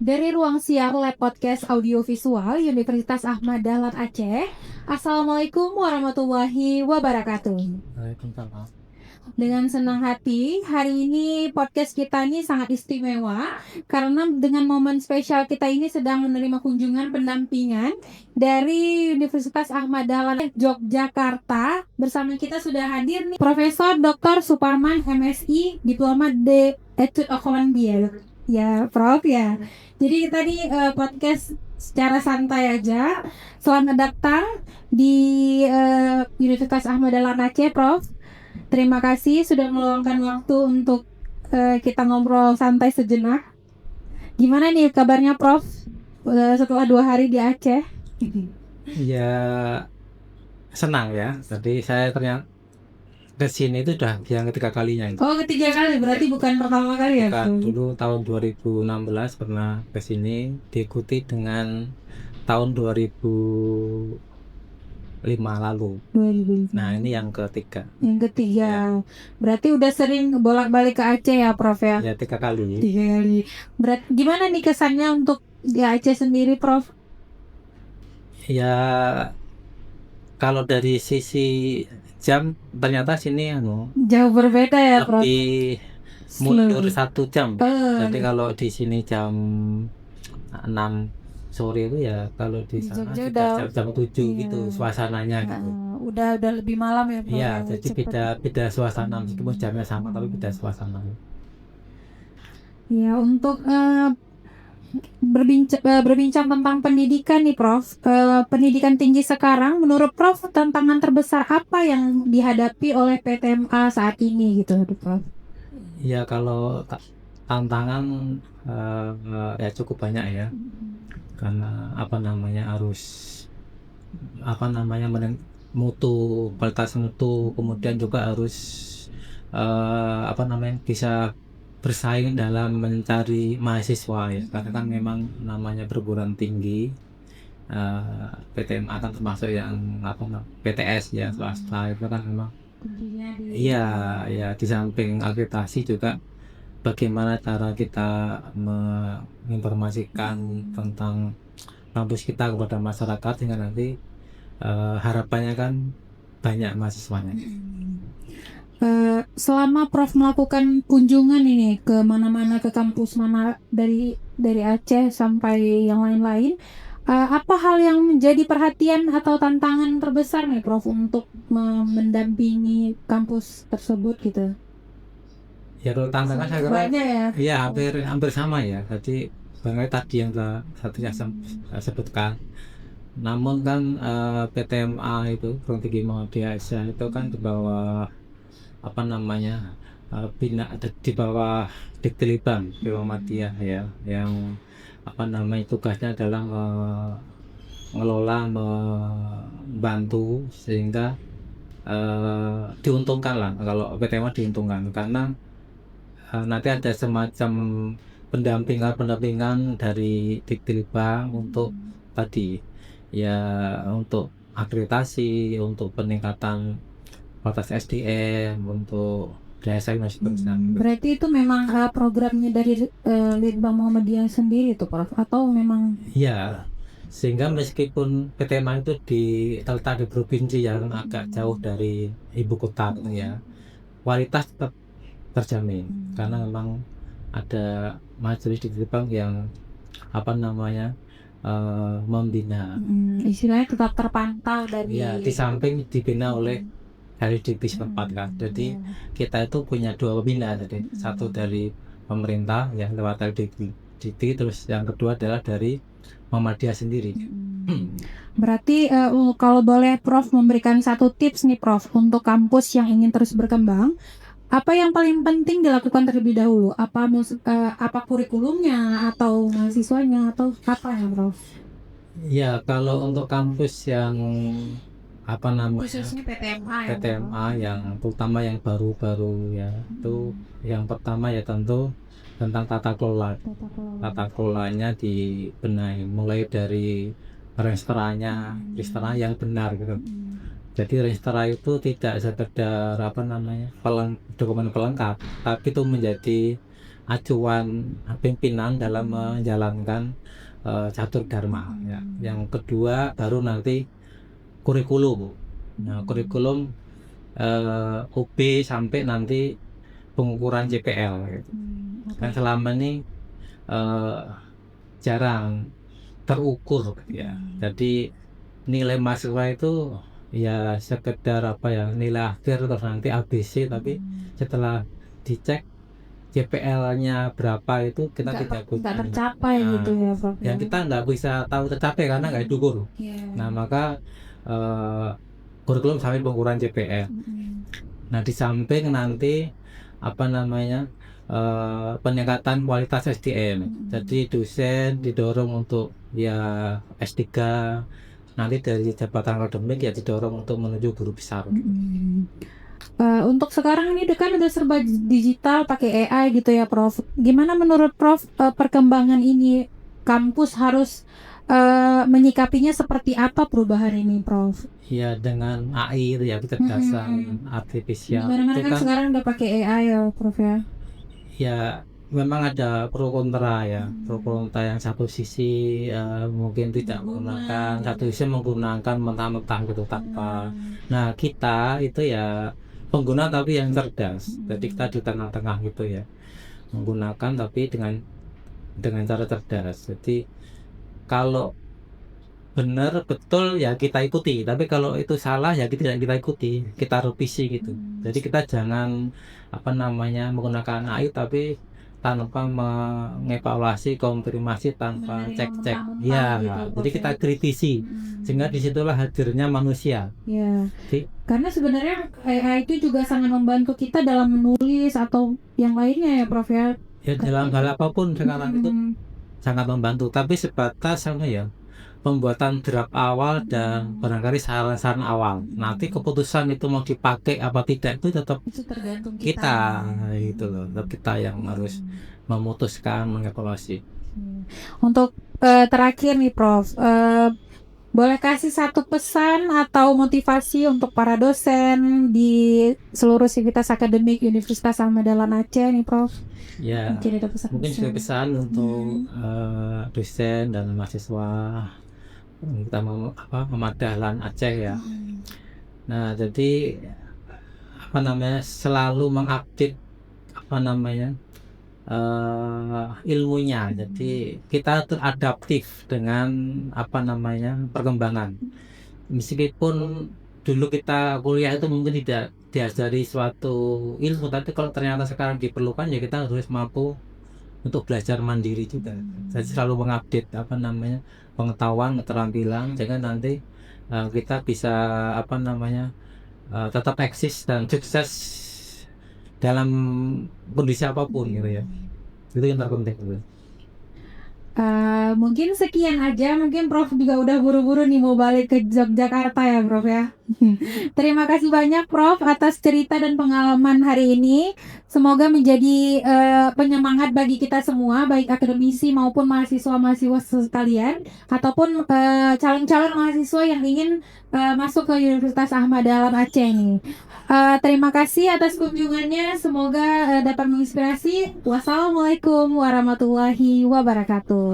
Dari ruang siar Lab Podcast Audiovisual Universitas Ahmad Dahlan Aceh. Assalamualaikum warahmatullahi wabarakatuh. Waalaikumsalam. Dengan senang hati, hari ini podcast kita ini sangat istimewa karena dengan momen spesial kita ini sedang menerima kunjungan pendampingan dari Universitas Ahmad Dahlan Yogyakarta. Bersama kita sudah hadir nih Profesor Dr. Suparman MSI, Diploma de Etudes Economiques. Ya, Prof ya. Jadi kita nih podcast secara santai aja. Selamat datang di Universitas Ahmad Dahlan Aceh, Prof. Terima kasih sudah meluangkan waktu untuk kita ngobrol santai sejenak. Gimana nih kabarnya, Prof? Setelah 2 hari di Aceh? Ya senang ya. Tadi saya ternyata ke sini itu udah yang ketiga kalinya itu. Oh, ketiga kali, berarti bukan pertama kali ya? Bukan, dulu tahun 2016 pernah ke sini, diikuti dengan tahun 2005 lalu. 2005. Nah, ini yang ketiga. Yang ketiga. Berarti udah sering bolak-balik ke Aceh ya, Prof ya? Ya 3 kali. 3 kali. Gimana nih kesannya untuk di Aceh sendiri, Prof? Ya kalau dari sisi jam ternyata sini Jauh berbeda ya, Prof? lebih mundur 1 jam. Jadi kalau di sini jam 6 sore itu ya kalau di sana Jogja sekitar jam 7 iya. gitu suasananya gitu. Udah lebih malam ya, Prof? Iya, jadi Cepet. beda suasana meskipun jamnya sama tapi beda suasana. Ya, untuk berbincang tentang pendidikan nih, Prof. Pendidikan tinggi sekarang, menurut Prof, tantangan terbesar apa yang dihadapi oleh PTMA saat ini gitu, Prof? Ya kalau tantangan ya cukup banyak ya. Karena harus kualitas mutu, kemudian juga harus bisa bersaing dalam mencari mahasiswa ya, karena kan memang namanya perguruan tinggi PTMA kan termasuk yang PTS ya, swasta itu kan memang iya di samping akreditasi juga bagaimana cara kita menginformasikan tentang kampus kita kepada masyarakat sehingga nanti harapannya kan banyak mahasiswanya. Selama Prof melakukan kunjungan ini ke mana-mana, ke kampus mana dari Aceh sampai yang lain-lain, apa hal yang menjadi perhatian atau tantangan terbesar nih, Prof, untuk mendampingi kampus tersebut gitu? Ya kalau tantangan saya kira Banyak ya. iya hampir sama ya. Jadi barangkali tadi yang saya sebutkan. Namun kan PTMA itu Perguruan Tinggi Muhammadiyah itu kan di bawah di bawah Diktilibang di Muhammadiyah ya, yang tugasnya adalah mengelola, membantu sehingga diuntungkan lah. Kalau PTMA diuntungkan karena nanti ada semacam pendampingan dari Diktilibang untuk tadi ya, untuk akreditasi, untuk peningkatan kualitas SDM, untuk daya saing dan seterusnya. Berarti itu memang programnya dari Litbang Muhammadiyah sendiri tuh, Prof, atau memang? Iya, sehingga meskipun PTMA itu terletak di provinsi yang agak jauh dari ibu kota gitu ya, kualitas tetap terjamin karena memang ada majelis di Jepang yang membina. Istilahnya tetap terpantau dari. Ya, di samping dibina oleh dari dikti setempat kan. Jadi kita itu punya 2 pembina, jadi satu dari pemerintah ya lewat dikti, terus yang kedua adalah dari Muhammadiyah sendiri. Berarti kalau boleh Prof memberikan satu tips nih, Prof, untuk kampus yang ingin terus berkembang, apa yang paling penting dilakukan terlebih dahulu? Apa kurikulumnya atau mahasiswanya atau apa ya, Prof? Ya, kalau untuk kampus yang Khususnya PTMA ya, PTMA yang terutama yang baru-baru ya, itu yang pertama ya tentu tentang tata kelolanya dibenahi, mulai dari restorannya yang benar gitu. Jadi restoran itu tidak sekedar dokumen pelengkap, tapi itu menjadi acuan pimpinan dalam menjalankan catur dharma ya. Yang kedua baru nanti kurikulum. Nah, kurikulum UB sampai nanti pengukuran JPL gitu. Kan selama ini jarang terukur ya. Jadi nilai mahasiswa itu ya sekedar apa ya, nilai akhir terus nanti ABC, tapi setelah dicek JPL-nya berapa itu kita tidak nggak tercapai gitu ya Prof. Ya kita nggak bisa tahu tercapai karena nggak diukur. Nah maka kurikulum sampai pengukuran JPL. Nah di samping nanti apa namanya peningkatan kualitas SDM. Jadi dosen didorong untuk ya S3, nanti dari jabatan akademik ya didorong untuk menuju guru besar. Untuk sekarang ini kan udah serba digital pakai AI gitu ya Prof. Gimana menurut Prof perkembangan ini, kampus harus menyikapinya seperti apa perubahan ini Prof? Ya dengan AI ya kecerdasan artifisial. Mana-mana Itu kan sekarang udah pakai AI ya Prof ya. Ya memang ada pro kontra ya. Pro kontra yang satu sisi mungkin tidak menggunakan, satu sisi menggunakan mentah-mentah gitu tanpa. Nah kita itu ya pengguna tapi yang cerdas. Jadi kita di tengah-tengah gitu ya, menggunakan tapi dengan cara cerdas. Jadi kalau benar betul ya kita ikuti, tapi kalau itu salah ya kita tidak ikuti, kita revisi gitu. Jadi kita jangan apa namanya menggunakan AI tapi tanpa mengevaluasi, konfirmasi, tanpa cek-cek ya gitu, jadi kita kritisi, sehingga disitulah hadirnya manusia ya. Karena sebenarnya AI itu juga sangat membantu kita dalam menulis atau yang lainnya ya Prof ya. Ya dalam hal apapun sekarang itu sangat membantu, tapi sebatas sama ya pembuatan draft awal dan barangkali saran-saran awal. Nanti keputusan itu mau dipakai apa tidak itu tetap itu tergantung kita gitu loh. Tetap kita yang harus memutuskan, mengevaluasi. Untuk terakhir nih Prof, boleh kasih satu pesan atau motivasi untuk para dosen di seluruh sivitas akademik Universitas Ahmad Aceh nih Prof? Ya, mungkin juga pesan untuk dosen dan mahasiswa kita Ahmad Dahlan Aceh ya. Nah jadi apa namanya selalu mengupdate apa namanya ilmunya. Jadi kita adaptif dengan apa namanya perkembangan. Meskipun dulu kita kuliah itu mungkin tidak diajari suatu ilmu, tapi kalau ternyata sekarang diperlukan ya kita harus mampu untuk belajar mandiri juga. Jadi selalu mengupdate apa namanya pengetahuan, keterampilan, sehingga nanti kita bisa apa namanya tetap eksis dan sukses dalam kondisi apapun gitu ya. Itu yang terpenting gitu. Mungkin sekian aja, mungkin Prof juga udah buru-buru nih mau balik ke Yogyakarta ya Prof ya. Terima kasih banyak Prof atas cerita dan pengalaman hari ini. Semoga menjadi penyemangat bagi kita semua, baik akademisi maupun mahasiswa-mahasiswa sekalian, ataupun calon-calon mahasiswa yang ingin masuk ke Universitas Ahmad Dahlan Aceh ini. Terima kasih atas kunjungannya. Semoga dapat menginspirasi. Wassalamualaikum warahmatullahi wabarakatuh.